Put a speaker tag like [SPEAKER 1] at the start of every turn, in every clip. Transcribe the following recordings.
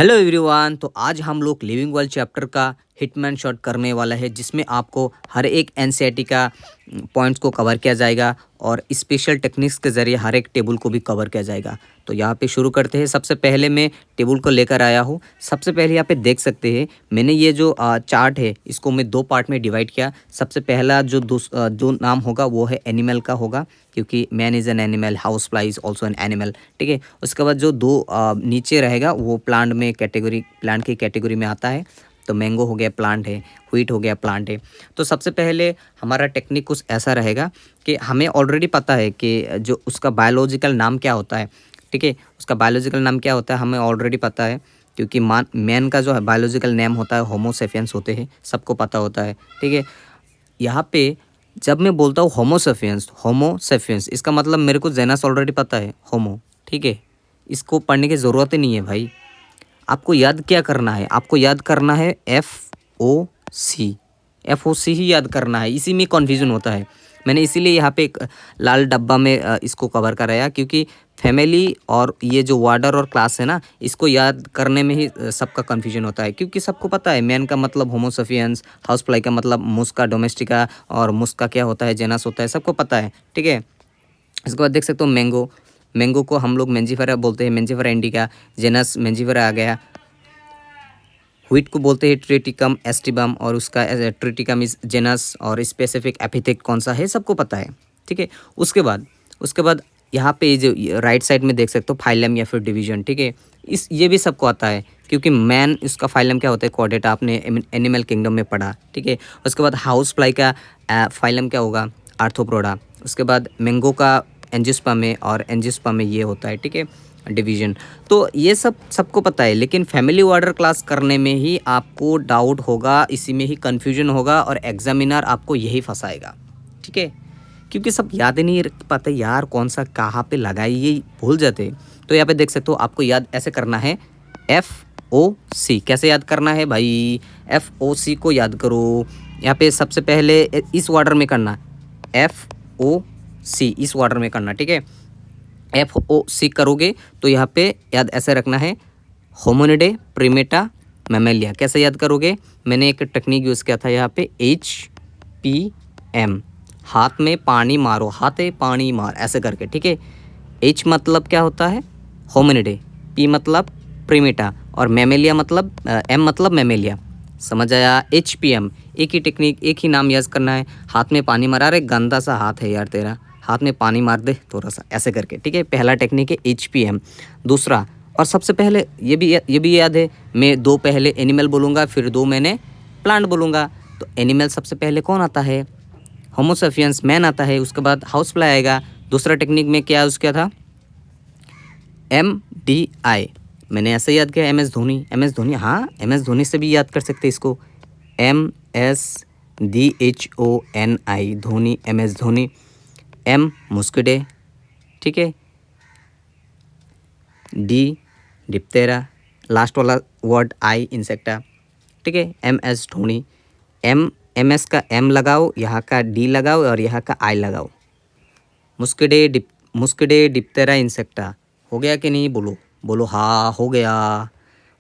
[SPEAKER 1] Hello everyone. तो आज हम लोग लिविंग वर्ल्ड चैप्टर का हिटमैन शॉट करने वाला है, जिसमें आपको हर एक एनसीईआरटी का पॉइंट्स को कवर किया जाएगा और स्पेशल टेक्निक्स के ज़रिए हर एक टेबल को भी कवर किया जाएगा। तो यहाँ पे शुरू करते हैं। सबसे पहले मैं टेबल को लेकर आया हूँ। सबसे पहले यहाँ पे देख सकते हैं मैंने ये जो चार्ट है इसको मैं दो पार्ट में डिवाइड किया। सबसे पहला जो नाम होगा वो है एनिमल का होगा, क्योंकि man is an animal, house fly is also an animal. ठीक है। उसके बाद जो दो नीचे रहेगा वो प्लांट की कैटेगरी में आता है। तो मैंगो हो गया प्लांट है, व्हीट हो गया प्लांट है। तो सबसे पहले हमारा टेक्निक कुछ ऐसा रहेगा कि हमें ऑलरेडी पता है कि जो उसका बायोलॉजिकल नाम क्या होता है। ठीक है। उसका बायोलॉजिकल नाम क्या होता है हमें ऑलरेडी पता है, क्योंकि मैन का जो है बायोलॉजिकल नेम होता है होमो सेपियंस होते हैं, सबको पता होता है। ठीक है। यहाँ पे जब मैं बोलता हूँ होमो सेपियंस इसका मतलब मेरे को जेनस ऑलरेडी पता है, होमो। ठीक है। इसको पढ़ने की ज़रूरत ही नहीं है भाई। आपको याद क्या करना है, आपको याद करना है एफ ओ सी ही याद करना है। इसी में कन्फ्यूजन होता है। मैंने इसीलिए यहाँ पे एक लाल डब्बा में इसको कवर कराया, क्योंकि फैमिली और ये जो वार्डर और क्लास है ना, इसको याद करने में ही सबका कन्फ्यूजन होता है। क्योंकि सबको पता है मैन का मतलब होमो सेपियंस, हाउस फ्लाई का मतलब मुस्का डोमेस्टिका, और मुस्का क्या होता है जेनस होता है, सबको पता है। ठीक है। इसके बाद देख सकते हो मैंगो को हम लोग मेंजीफेरा बोलते हैं, मेंजीफेरा इंडिका, जेनस मेंजीफेरा आ गया। व्हीट को बोलते हैं ट्रिटिकम एस्टिबम, और उसका ट्रिटिकम इज जेनस, और स्पेसिफिक एपिथेट कौन सा है सबको पता है। ठीक है। उसके बाद यहाँ पे जो राइट साइड में देख सकते हो फाइलम या फिर डिवीजन। ठीक है। ये भी सबको आता है, क्योंकि मैन इसका फाइलम क्या होता है कॉर्डेटा, आपने एनिमल किंगडम में पढ़ा। ठीक है। उसके बाद हाउस फ्लाई का फाइलम क्या होगा, आर्थ्रोपोडा। उसके बाद मैंगो का एंजियोस्पर्म में, और एंजियोस्पर्म में ये होता है। ठीक है, डिवीजन। तो ये सबको पता है, लेकिन फैमिली ऑर्डर क्लास करने में ही आपको डाउट होगा, इसी में ही कन्फ्यूजन होगा, और एग्जामिनर आपको यही फंसाएगा। ठीक है। क्योंकि सब याद ही नहीं पाते यार, कौन सा कहाँ पे लगाए ये भूल जाते। तो यहाँ पे देख सकते हो आपको याद ऐसे करना है, FOC। कैसे याद करना है भाई, FOC को याद करो। यहाँ पे सबसे पहले इस ऑर्डर में करना, FOC इस ऑर्डर में करना। ठीक है। FOC करोगे तो यहाँ पे याद ऐसे रखना है, होमिनिडे, प्रिमेटा, मैमेलिया। कैसे याद करोगे, मैंने एक टेक्निक यूज़ किया था यहाँ पे, HPM, हाथ में पानी मारो, हाथे पानी मार, ऐसे करके। ठीक है। H मतलब क्या होता है, होमिनिडे, P मतलब प्रिमेटा, और मैमेलिया मतलब M मतलब मैमेलिया। समझ आया। HPM एक ही टेक्निक, एक ही नाम याद करना है। हाथ में पानी मारा, अरे गंदा सा हाथ है यार तेरा, हाथ में पानी मार दे थोड़ा सा, ऐसे करके। ठीक है। पहला टेक्निक है HPM। दूसरा, और सबसे पहले ये भी याद है, मैं दो पहले एनिमल बोलूँगा, फिर दो मैंने प्लांट बोलूँगा। तो एनिमल सबसे पहले कौन आता है, होमो सेपियंस, मैन आता है। उसके बाद हाउस फ्लाई आएगा। दूसरा टेक्निक में क्या यूज़ किया था, MDI। मैंने ऐसे याद किया, MS धोनी। हाँ, MS धोनी से भी याद कर सकते इसको, MSDHONI, Dhoni, MS Dhoni. M मुस्किडे। ठीक है। D डिप्टेरा, लास्ट वाला वर्ड I इंसेक्टा। ठीक है। MS धोनी। MS का M लगाओ, यहाँ का D लगाओ, और यहाँ का I लगाओ। मुस्किडे डिप्टेरा इंसेक्टा। हो गया कि नहीं, बोलो हाँ हो गया।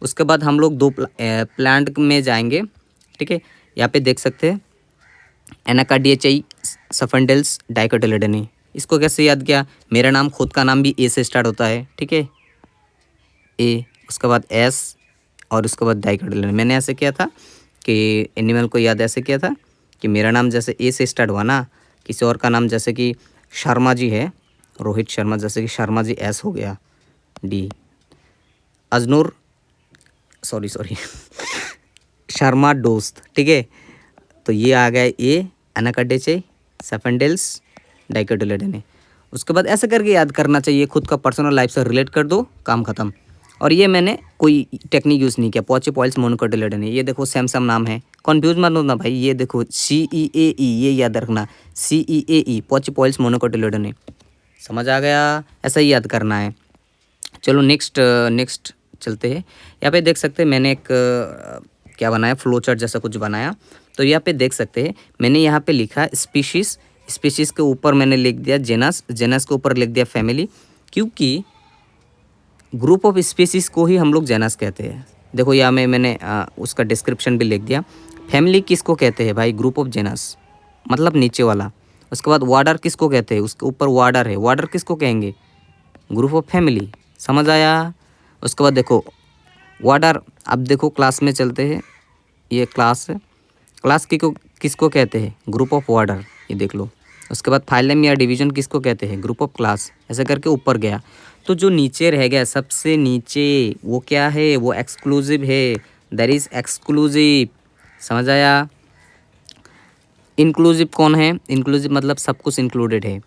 [SPEAKER 1] उसके बाद हम लोग दो प्लांट में जाएंगे। ठीक है। यहाँ पे देख सकते हैं एनाकार्डियाई सफेंडल्स डाइकोटिलेडोनी। इसको कैसे याद किया, मेरा नाम, खुद का नाम भी A से स्टार्ट होता है। ठीक है, A, उसके बाद S, और उसके बाद डाइकोटिलेडोनी। मैंने ऐसे किया था कि एनिमल को याद ऐसे किया था कि मेरा नाम जैसे A से स्टार्ट हुआ ना, किसी और का नाम जैसे कि शर्मा जी है, रोहित शर्मा, जैसे कि शर्मा जी S हो गया, D। अजनूर, सॉरी शर्मा दोस्त। ठीक है। तो ये आ गया A, एनाकार्डियाई सफेंडल्स डाइकोटिलेडोनी। उसके बाद ऐसे करके याद करना चाहिए, खुद का पर्सनल लाइफ से रिलेट कर दो, काम खत्म। और ये मैंने कोई टेक्निक यूज़ नहीं किया, पोचिपॉइल्स मोनोकोटिलेडोनी। ये देखो सेम नाम है, कन्फ्यूज मत होना भाई। ये देखो CEAE, ये याद रखना, CEAE पोचिपॉइल्स मोनोकोटिलेडोनी। समझ आ गया, ऐसा ही याद करना है। चलो नेक्स्ट चलते हैं। यहाँ पे देख सकते हैं मैंने एक क्या बनाया, फ्लो चार्ट जैसा कुछ बनाया। तो यहाँ पे देख सकते हैं मैंने यहाँ पे लिखा स्पीशीज़ के ऊपर मैंने लिख दिया जेनस के ऊपर लिख दिया फैमिली, क्योंकि ग्रुप ऑफ स्पीसीज को ही हम लोग जेनस कहते हैं। देखो यहाँ में मैंने उसका डिस्क्रिप्शन भी लिख दिया। फैमिली किसको कहते हैं भाई? ग्रुप ऑफ जेनस, मतलब नीचे वाला। उसके बाद वार्डर किसको कहते हैं? उसके ऊपर वार्डर है, वार्डर किसको कहेंगे? Group of family. समझ आया? उसके बाद देखो वार्डर, अब देखो क्लास में चलते हैं, ये क्लास है, क्लास किसको कहते हैं? ग्रुप ऑफ वार्डर, ये देख लो। उसके बाद फाइलम या डिवीजन किसको कहते हैं? Group of class. ऐसे करके ऊपर गया, तो जो नीचे रह गया सबसे नीचे, वो क्या है? वो एक्सक्लूसिव है, दैट इज़ एक्सक्लूसिव। समझ आया? इंक्लूसिव कौन है? इंक्लूसिव मतलब सब कुछ इंक्लूडेड है।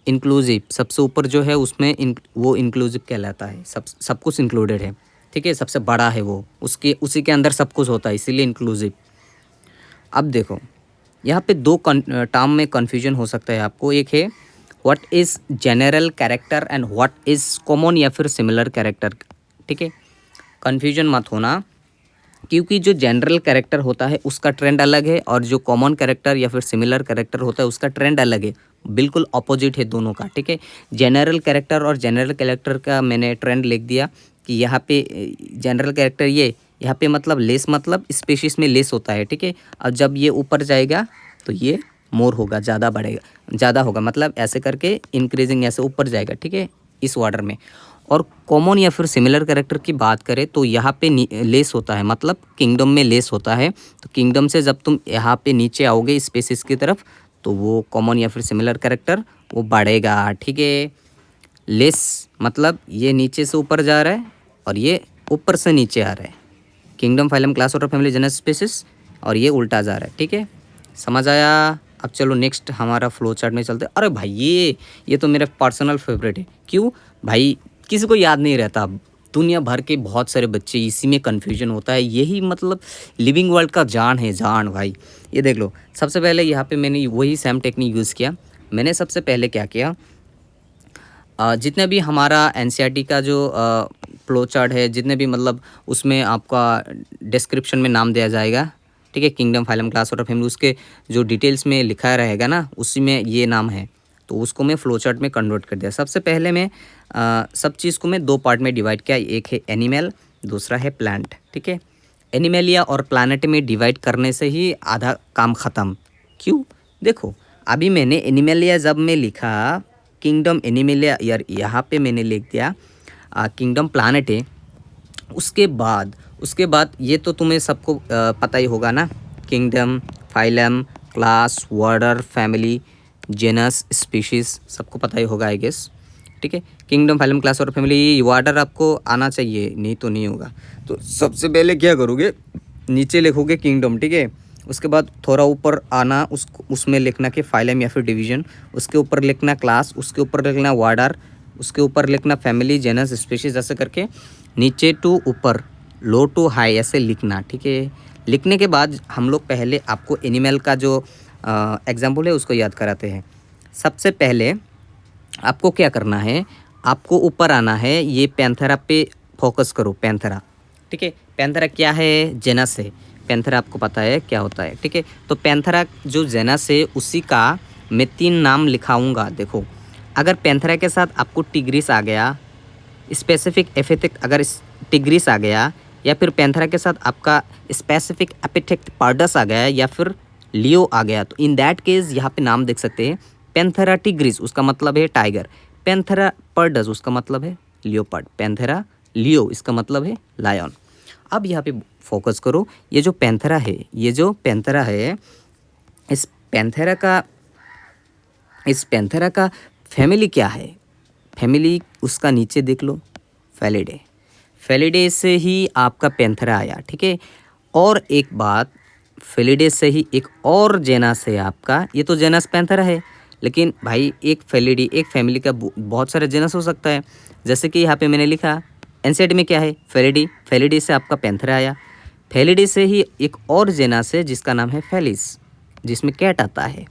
[SPEAKER 1] इंक्लूसिव सबसे ऊपर जो है उसमें वो इंक्लूसिव कहलाता है, सब कुछ इंक्लूडेड है, ठीक है। सबसे बड़ा है वो, उसके उसी के अंदर सब कुछ होता है, इसीलिए इंक्लूसिव। अब देखो यहाँ पे दो टर्म में कन्फ्यूजन हो सकता है आपको। एक है what is general character and what is common या फिर सिमिलर कैरेक्टर, ठीक है। कन्फ्यूजन मत होना, क्योंकि जो जनरल कैरेक्टर होता है उसका ट्रेंड अलग है और जो कॉमन कैरेक्टर या फिर सिमिलर कैरेक्टर होता है उसका ट्रेंड अलग है, बिल्कुल अपोजिट है दोनों का, ठीक है। जनरल कैरेक्टर और जनरल कैरेक्टर का मैंने ट्रेंड लिख दिया कि यहाँ पे जनरल कैरेक्टर ये यहाँ पे मतलब लेस, मतलब स्पीशीज़ में लेस होता है, ठीक है। और जब ये ऊपर जाएगा तो ये मोर होगा, ज़्यादा बढ़ेगा, ज़्यादा होगा, मतलब ऐसे करके इंक्रीजिंग ऐसे ऊपर जाएगा, ठीक है, इस ऑर्डर में। और कॉमन या फिर सिमिलर कैरेक्टर की बात करें तो यहाँ पे लेस होता है, मतलब किंगडम में लेस होता है। तो किंगडम से जब तुम यहाँ पे नीचे आओगे स्पेसिस की तरफ, तो वो कॉमन या फिर सिमिलर कैरेक्टर वो बढ़ेगा, ठीक है। लेस मतलब ये नीचे से ऊपर जा रहा है और ये ऊपर से नीचे आ रहा है, kingdom, phylum, class, order, family, genus, species, और ये उल्टा जा रहा है, ठीक है। समझ आया? अब चलो नेक्स्ट हमारा फ्लो चार्ट में चलते हैं। अरे भाई ये तो मेरा पर्सनल फेवरेट है। क्यों भाई? किसी को याद नहीं रहता, दुनिया भर के बहुत सारे बच्चे इसी में कन्फ्यूजन होता है, यही मतलब लिविंग वर्ल्ड का जान है, जान भाई। ये देख लो, सबसे पहले यहाँ पे मैंने वही सेम टेक्निक यूज़ किया। मैंने सबसे पहले क्या किया, जितने भी हमारा एनसीईआरटी का जो फ्लो चार्ट है, जितने भी मतलब उसमें आपका डिस्क्रिप्शन में नाम दिया जाएगा, ठीक है, kingdom, phylum, class, order, family, उसके जो डिटेल्स में लिखा रहेगा ना, उसी में ये नाम है, तो उसको मैं फ्लो चार्ट में कन्वर्ट कर दिया। सबसे पहले मैं सब चीज़ को मैं दो पार्ट में डिवाइड किया, एक है एनिमल, दूसरा है प्लांट, ठीक है। एनिमलिया और प्लानट में डिवाइड करने से ही आधा काम ख़त्म। क्यों? देखो अभी मैंने एनिमलिया जब मैं लिखा किंगडम एनिमलिया, यार यहाँ पे मैंने लिख दिया किंगडम प्लानट है। उसके बाद ये तो तुम्हें सबको पता ही होगा ना, kingdom, phylum, class, order, family, genus, species, सबको पता ही होगा आई गेस, ठीक है। किंगडम, फाइलम, क्लास और फैमिली, ऑर्डर आपको आना चाहिए, नहीं तो नहीं होगा। तो सबसे पहले क्या करोगे, नीचे लिखोगे किंगडम, ठीक है। उसके बाद थोड़ा ऊपर आना, उसमें लिखना कि फाइलम या फिर डिवीजन, उसके ऊपर लिखना क्लास, उसके ऊपर लिखना ऑर्डर, उसके ऊपर लिखना फैमिली, जेनस, स्पीशीज़, ऐसे करके नीचे टू ऊपर, लो टू हाई ऐसे लिखना, ठीक है। लिखने के बाद हम लोग पहले आपको एनिमल का जो एग्जाम्पल है उसको याद कराते हैं। सबसे पहले आपको क्या करना है, आपको ऊपर आना है, ये पैंथेरा पे फोकस करो, पैंथेरा, ठीक है। पैंथेरा क्या है? जेनस है। पैंथेरा आपको पता है क्या होता है, ठीक है। तो पैंथेरा जो जेनस है उसी का मैं 3 नाम लिखाऊंगा। देखो अगर पैंथेरा के साथ आपको टिग्रिस आ गया, स्पेसिफिक एपिथेट अगर टिग्रिस आ गया, या फिर पैंथेरा के साथ आपका स्पेसिफिक एपिथेट पार्डस आ गया, या फिर लियो आ गया, तो इन दैट केस यहाँ पे नाम देख सकते हैं। पैंथेरा टिग्रिस उसका मतलब है टाइगर, पैंथेरा पर्डस उसका मतलब है लियोपार्ड, पैंथेरा लियो इसका मतलब है लायन। अब यहाँ पे फोकस करो, ये जो पैंथेरा है, इस पैंथेरा का फैमिली क्या है? फैमिली उसका नीचे देख लो, फेलिडे, फेलिडे से ही आपका पैंथेरा आया, ठीक है। और एक बात, फेलिडे से ही एक और जेनस है आपका, ये तो जेनस पैंथेरा है, लेकिन भाई एक फेलिडी, एक फैमिली का बहुत सारे जेनस हो सकता है। जैसे कि यहाँ पे मैंने लिखा एनसीईआरटी में क्या है, फेलिडी, फेलिडी से आपका पैंथेरा आया। फेलिडी से ही एक और जेनस है जिसका नाम है फेलिस, जिसमें कैट आता है।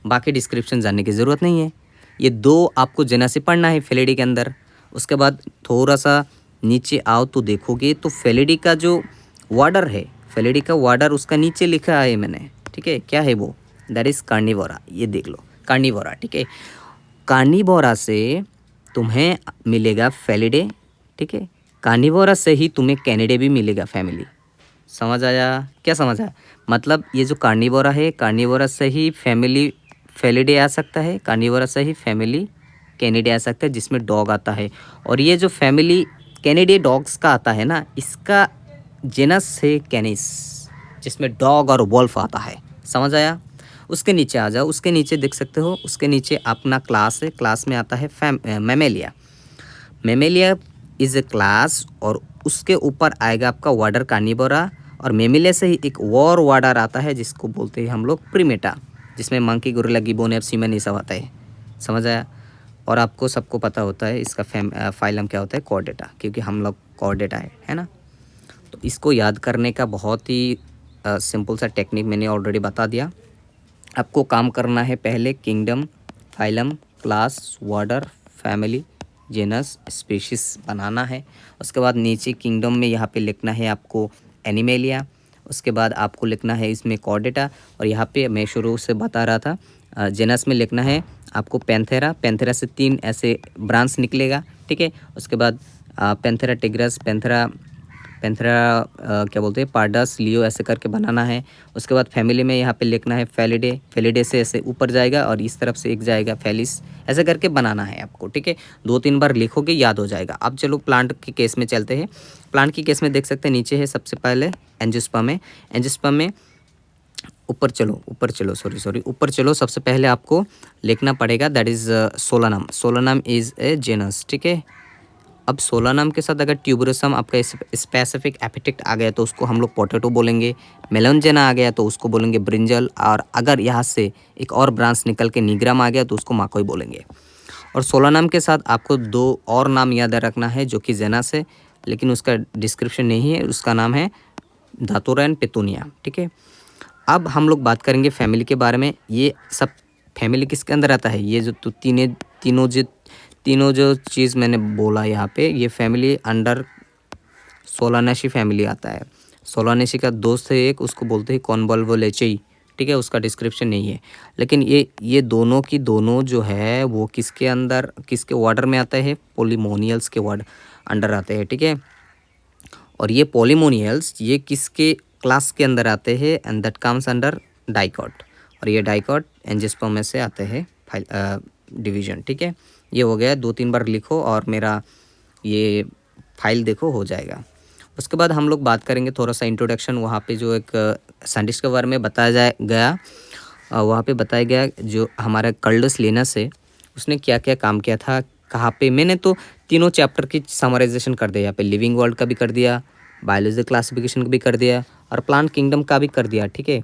[SPEAKER 1] बाकी डिस्क्रिप्शन जानने की ज़रूरत नहीं है, ये 2 आपको जेनस से पढ़ना है फेलिडी के अंदर। उसके बाद थोड़ा सा नीचे आओ तो देखोगे तो फेलिडी का जो ऑर्डर है, फेलिडी का ऑर्डर उसका नीचे लिखा है मैंने, ठीक है। क्या है वो? दैट इज़ कार्निवोरा, ये देख लो कार्निवोरा, ठीक है। कार्निवोरा से तुम्हें मिलेगा फेलिडे, ठीक है। कार्निवोरा से ही तुम्हें कैनिडे भी मिलेगा फैमिली। समझ आया? क्या समझ आया? मतलब ये जो कार्निवोरा है, कार्निवोरा से ही फैमिली फेलिडे आ सकता है, कार्निवोरा से ही फैमिली कैनिडे आ सकता है जिसमें डॉग आता है। और ये जो फैमिली कैनिडे डॉग्स का आता है ना, इसका जेनस है कैनिस, जिसमें डॉग और वोल्फ आता है। समझ आया? उसके नीचे आ जाओ, उसके नीचे देख सकते हो, उसके नीचे अपना क्लास है, क्लास में आता है Mammalia. Mammalia is a class और उसके ऊपर आएगा आपका वार्डर कार्निवोरा, और मैमेलिया से ही एक और वार्डर आता है जिसको बोलते हैं हम लोग प्रीमेटा, जिसमें मंकी, गोरिल्ला, गिबोन, एप्सिमन ये सब आता है। समझ आया? और आपको सबको पता होता है इसका फाइलम क्या होता है, कॉर्डेटा, क्योंकि हम लोग कॉर्डेटा है ना। तो इसको याद करने का बहुत ही सिंपल सा टेक्निक मैंने ऑलरेडी बता दिया। आपको काम करना है, पहले kingdom, phylum, class, वार्डर, family, genus, species बनाना है। उसके बाद नीचे किंगडम में यहाँ पे लिखना है आपको एनिमेलिया। उसके बाद आपको लिखना है इसमें कॉर्डेटा, और यहाँ पे मैं शुरू से बता रहा था जेनस में लिखना है आपको पैंथेरा। पैंथेरा से 3 ऐसे ब्रांच निकलेगा, ठीक है। उसके बाद पैंथेरा टिग्रस, पैंथेरा क्या बोलते हैं, पार्डस, लियो, ऐसे करके बनाना है। उसके बाद फैमिली में यहाँ पे लिखना है फेलिडे। फेलिडे से ऐसे ऊपर जाएगा और इस तरफ से एक जाएगा फेलिस, ऐसे करके बनाना है आपको, ठीक है। 2-3 बार लिखोगे याद हो जाएगा। अब चलो प्लांट के केस में चलते हैं। प्लांट के केस में देख सकते हैं नीचे है सबसे पहले एंजियोस्पर्म है। एंजियोस्पर्म में ऊपर चलो सबसे पहले आपको लिखना पड़ेगा that is solanum. Solanum is a genus, ठीक है। अब सोलानम के साथ अगर ट्यूबरोसम आपका स्पेसिफिक एपिटेट आ गया तो उसको हम लोग पोटैटो बोलेंगे। मेलोंजेना आ गया तो उसको बोलेंगे ब्रिंजल, और अगर यहाँ से एक और ब्रांच निकल के निग्राम आ गया तो उसको माकोई बोलेंगे। और सोलानम के साथ आपको 2 और नाम याद रखना है जो कि जेनस है, लेकिन उसका डिस्क्रिप्शन नहीं है, उसका नाम है धातुरा एंड पेतूनिया, ठीक है। अब हम लोग बात करेंगे फैमिली के बारे में। ये सब फैमिली किसके अंदर आता है, ये जो तीनों जो चीज़ मैंने बोला यहाँ पे, ये फैमिली अंडर सोलानेसी फैमिली आता है। सोलानेसी का दोस्त है एक, उसको बोलते हैं कॉन्वोल्वोलेचेई, ठीक है। उसका डिस्क्रिप्शन नहीं है, लेकिन ये दोनों की दोनों जो है वो किसके अंदर, किसके वार्डर में आता है, पोलीमोनियल्स के वार्ड अंडर आते हैं, ठीक है। और ये पोलीमोनियल्स ये किसके क्लास के अंदर आते हैं, and that comes under dicot, और ये डाइकॉट एंजियोस्पर्म में से आते हैं डिवीजन, ठीक है। ये हो गया, 2-3 बार लिखो और मेरा ये फाइल देखो, हो जाएगा। उसके बाद हम लोग बात करेंगे थोड़ा सा इंट्रोडक्शन। वहाँ पे जो एक साइंटिस्ट के बारे में बताया गया, वहाँ पे बताया गया जो हमारा कार्लस लिनस है, उसने क्या क्या काम किया था, कहाँ पे। मैंने तो तीनों चैप्टर की समराइजेशन कर दिया, यहाँ पे लिविंग वर्ल्ड का भी कर दिया, बायोलॉजी क्लासिफिकेशन का भी कर दिया, और प्लांट किंगडम का भी कर दिया, ठीक है।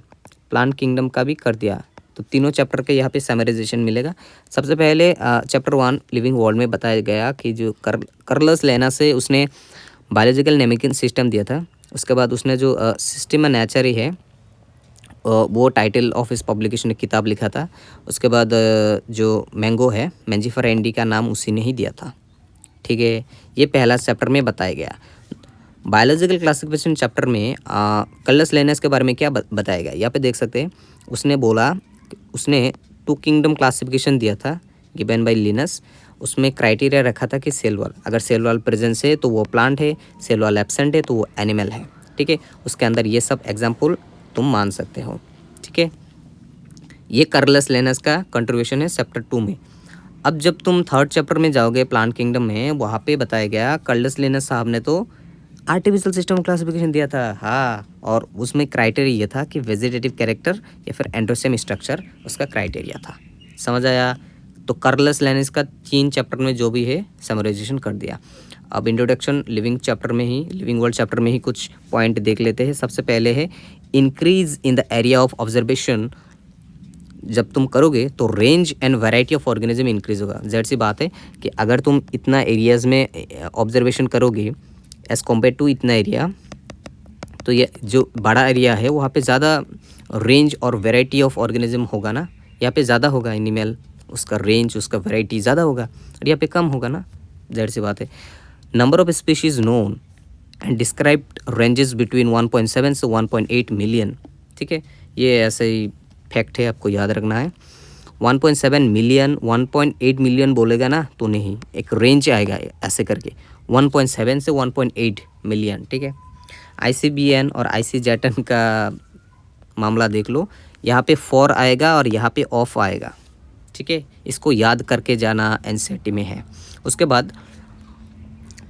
[SPEAKER 1] प्लांट किंगडम का भी कर दिया, तो तीनों चैप्टर के यहाँ पे समराइजेशन मिलेगा। सबसे पहले चैप्टर 1 लिविंग वर्ल्ड में बताया गया कि जो कार्लस लिनस है उसने बायोलॉजिकल नेमिंग सिस्टम दिया था। उसके बाद उसने जो सिस्टम नेचर ही है वो टाइटल ऑफ इस पब्लिकेशन ने किताब लिखा था। उसके बाद जो मैंगो है, मैंजीफेरा इंडी का नाम उसी ने ही दिया था, ठीक है। ये पहला चैप्टर में बताया गया। बायोलॉजिकल क्लासिफिकेशन चैप्टर में कार्लस लिनस के बारे में क्या बताया गया, यहाँ पे देख सकते हैं। उसने बोला, उसने 2 किंगडम क्लासिफिकेशन दिया था गिवन बाय लिनस। उसमें क्राइटेरिया रखा था कि सेल वॉल, अगर सेल वॉल प्रेजेंस है तो वो प्लांट है, सेल वॉल एब्सेंट है तो वो एनिमल है, ठीक है। उसके अंदर ये सब एग्जाम्पल तुम मान सकते हो, ठीक है। ये कार्लस लिनस का कंट्रीब्यूशन है चैप्टर 2 में। अब जब तुम 3rd चैप्टर में जाओगे प्लांट किंगडम में, वहाँ पे बताया गया कार्लस लिनस साहब ने तो आर्टिफिशियल सिस्टम क्लासिफिकेशन दिया था, हाँ। और उसमें क्राइटेरिया ये था कि वेजिटेटिव कैरेक्टर या फिर एंड्रोसेम स्ट्रक्चर उसका क्राइटेरिया था। समझ आया? तो कार्लस लिनस का 3 चैप्टर में जो भी है समराइजेशन कर दिया। अब इंट्रोडक्शन लिविंग वर्ल्ड चैप्टर में ही कुछ पॉइंट देख लेते हैं। सबसे पहले है increase in the area of observation. जब तुम करोगे तो range and variety of organism increase होगा। ज़ाहिर सी बात है कि अगर तुम इतना एरियाज़ में ऑब्जर्वेशन करोगे एज़ कम्पेयर टू इतना एरिया, तो ये जो बड़ा एरिया है वहाँ पे ज़्यादा रेंज और वैरायटी ऑफ ऑर्गेनिज्म होगा ना। यहाँ पे ज़्यादा होगा एनिमल, उसका रेंज, उसका वैरायटी ज़्यादा होगा, और यहाँ पे कम होगा ना, ज़ाहिर सी बात है। Number of species known and described ranges between 1.7 से 1.8 मिलियन, ठीक है। ये ऐसे ही फैक्ट है, आपको याद रखना है। 1.7 मिलियन 1.8 मिलियन बोलेगा ना तो नहीं, एक रेंज आएगा ऐसे करके। 1.7 से 1.8 मिलियन, ठीक है। ICBM और ICJETN का मामला देख लो, यहाँ पे 4 आएगा और यहाँ पे ऑफ आएगा, ठीक है। इसको याद करके जाना NCERT में है। उसके बाद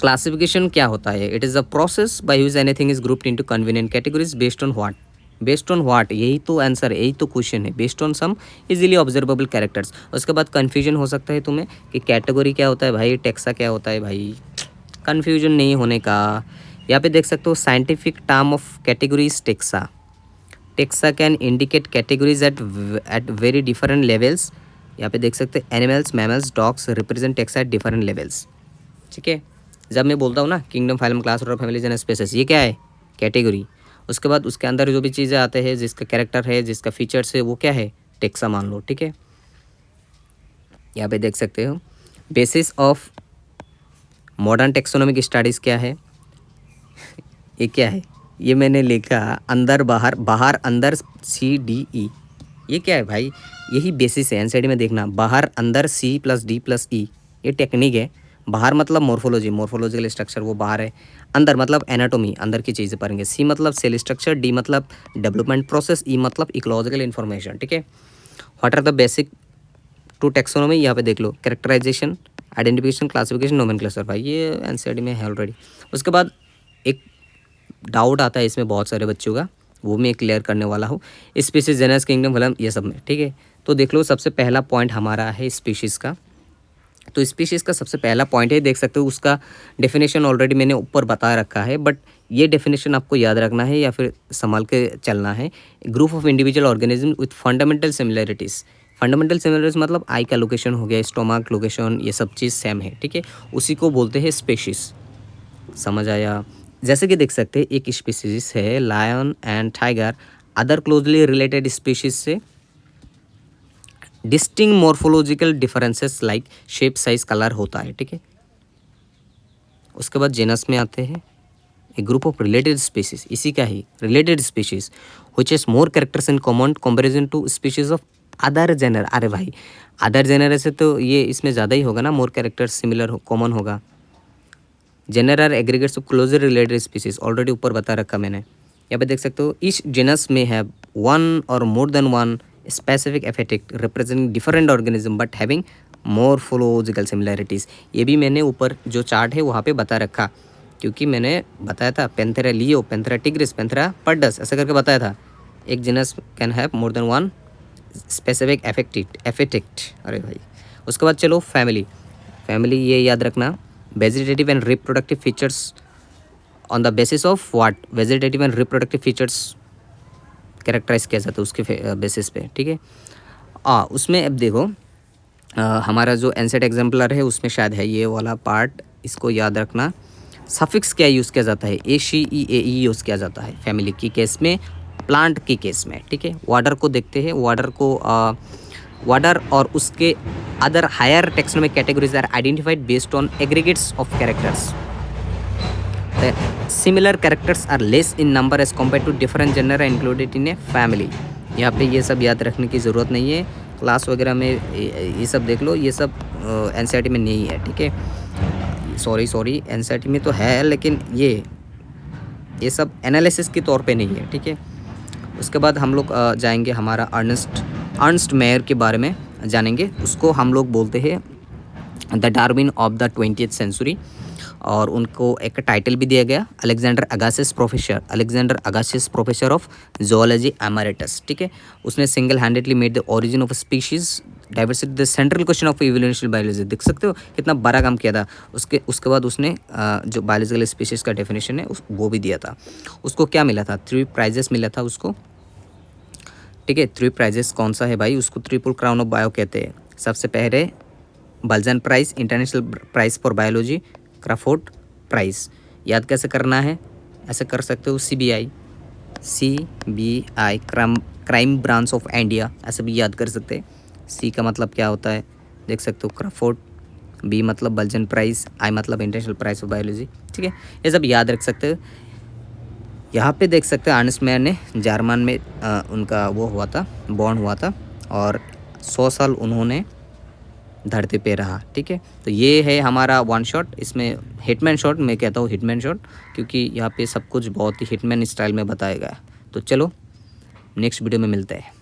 [SPEAKER 1] क्लासिफिकेशन क्या होता है, it is a process by use anything is grouped into convenient categories based on what, based on what, यही तो आंसर है, यही तो क्वेश्चन है, based on some easily observable characters. उसके बाद कन्फ्यूजन हो सकता है तुम्हें कि कैटेगरी क्या होता है भाई, टेक्सा क्या होता है भाई, कन्फ्यूजन नहीं होने का। यहाँ पे देख सकते हो scientific term of categories taxa, taxa can indicate categories at very different levels. यहाँ पे देख सकते हैं animals, mammals, dogs represent taxa at different levels, ठीक है। जब मैं बोलता हूँ ना kingdom, phylum, class, order, families and species, ये क्या है, कैटेगरी। उसके बाद उसके अंदर जो भी चीज़ें आते हैं, जिसका कैरेक्टर है, जिसका फीचर्स है, वो क्या है, टेक्सा मान लो, ठीक है। यहाँ पे देख सकते हो basis of modern taxonomic studies क्या है, ये क्या है, ये मैंने लिखा अंदर बाहर, बाहर अंदर CDE, ये क्या है भाई, यही बेसिस है। एनसीईआरटी में देखना, बाहर अंदर C+D+E, ये टेक्निक है। बाहर मतलब मॉर्फोलॉजी, मॉर्फोलॉजिकल स्ट्रक्चर वो बाहर है। अंदर मतलब एनाटोमी, अंदर की चीज़ें पढ़ेंगे। C मतलब सेल स्ट्रक्चर, D मतलब डेवलपमेंट प्रोसेस, E मतलब इकोलॉजिकल इन्फॉर्मेशन, ठीक है। What are the basic to taxonomy, यहाँ पे देख लो, कैरेक्टराइजेशन, आइडेंटिफिकेशन, क्लासिफिकेशन, नोमेनक्लेचर, भाई ये एनसीईआरटी में है ऑलरेडी। उसके बाद एक डाउट आता है इसमें बहुत सारे बच्चों का, वो मैं क्लियर करने वाला हूँ, स्पीशीज, जेनस, किंगडम, फैमिली, ये सब में, ठीक है। तो देख लो सबसे पहला पॉइंट हमारा है स्पीशीज़ का। तो स्पीशीज़ का सबसे पहला पॉइंट है, देख सकते हो उसका डेफिनेशन ऑलरेडी मैंने ऊपर बता रखा है, बट ये डेफिनेशन आपको याद रखना है या फिर संभाल के चलना है। Group of individual organism with fundamental similarities, fundamental similarities मतलब आई का लोकेशन हो गया, स्टोमक लोकेशन, ये सब चीज़ सेम है, ठीक है, उसी को बोलते हैं स्पीशीज़। समझ आया। जैसे कि देख सकते हैं एक स्पीशीज है lion and tiger, other closely related species से distinct morphological differences like shape, size, colour होता है, ठीक है। उसके बाद जेनस में आते हैं, a group of related species, इसी का ही related species which has more characters in common comparison to species of other genera. अरे भाई अदर जेनर से तो ये इसमें ज़्यादा ही होगा ना, मोर कैरेक्टर्स सिमिलर हो, कॉमन होगा। Genera are aggregates of closer related species, already ऊपर बता रखा मैंने। यहाँ पे देख सकते हो ईच जेनस में है वन और मोर than one specific effect representing different organism but having morphological similarities. ये भी मैंने ऊपर जो चार्ट है वहाँ पे बता रखा, क्योंकि मैंने बताया था Panthera leo, Panthera tigris, Panthera pardus, ऐसा करके बताया था। एक genus can have more than one specific effect. अरे भाई उसके बाद चलो फैमिली, फैमिली ये याद रखना, vegetative and reproductive features on the basis of what, vegetative and reproductive features characterise किया जाता है उसके बेसिस पे, ठीक है। उसमें अब देखो हमारा जो एनसेट एग्जाम्पलर है उसमें शायद है ये वाला पार्ट, इसको याद रखना। सफिक्स क्या यूज़ किया जाता है, ACE यूज़ किया जाता है फैमिली की केस में, प्लांट की केस में, ठीक है। वाटर को देखते हैं, वाटर को वाटर और उसके other higher taxonomic categories are identified based on aggregates of characters. Similar characters are less in number as compare to different genera included in a family. यहाँ पे ये सब याद रखने की ज़रूरत नहीं है, क्लास वगैरह में ये सब देख लो, ये सब एनसीईआरटी में नहीं है, ठीक है। सॉरी एनसीईआरटी में तो है, लेकिन ये सब एनालिसिस के तौर पे नहीं है, ठीक है। उसके बाद हम लोग जाएंगे हमारा अर्नस्ट मेयर के बारे में जानेंगे। उसको हम लोग बोलते हैं the Darwin of the 20th century, और उनको एक टाइटल भी दिया गया Alexander Agassiz professor of zoology emeritus, ठीक है। उसने single handedly made the origin of species diversity the central question of evolutional biology. देख सकते हो कितना बड़ा काम किया था। उसके बाद उसने जो बायोलॉजिकल स्पीशीज़ का डेफिनेशन है वो भी दिया था। उसको क्या मिला था, 3 प्राइजेस मिला था उसको, ठीक है। 3 प्राइजेस कौन सा है भाई, उसको ट्रिपल क्राउन ऑफ बायो कहते हैं। सबसे पहले Balzan prize, international prize for biology, Crafoord prize. याद कैसे करना है, ऐसे कर सकते हो CBI crime branch of India, ऐसे भी याद कर सकते हैं। C का मतलब क्या होता है देख सकते हो, क्राफोर्ड, B मतलब बल्जन प्राइज़, I मतलब इंटरनेशनल प्राइज़ ऑफ बायोलॉजी, ठीक है। ये सब याद रख सकते हो। यहाँ पे देख सकते हैं अर्नस्ट मेयर ने जर्मन में उनका वो हुआ था, बॉर्न हुआ था, और 100 साल उन्होंने धरती पे रहा। ठीक है, तो ये है हमारा वन शॉट, इसमें हिटमैन शॉट मैं कहता हूँ, हिटमैन शॉट, क्योंकि यहाँ पे सब कुछ बहुत ही हिटमैन स्टाइल में बताया गया है। तो चलो नेक्स्ट वीडियो में मिलते हैं।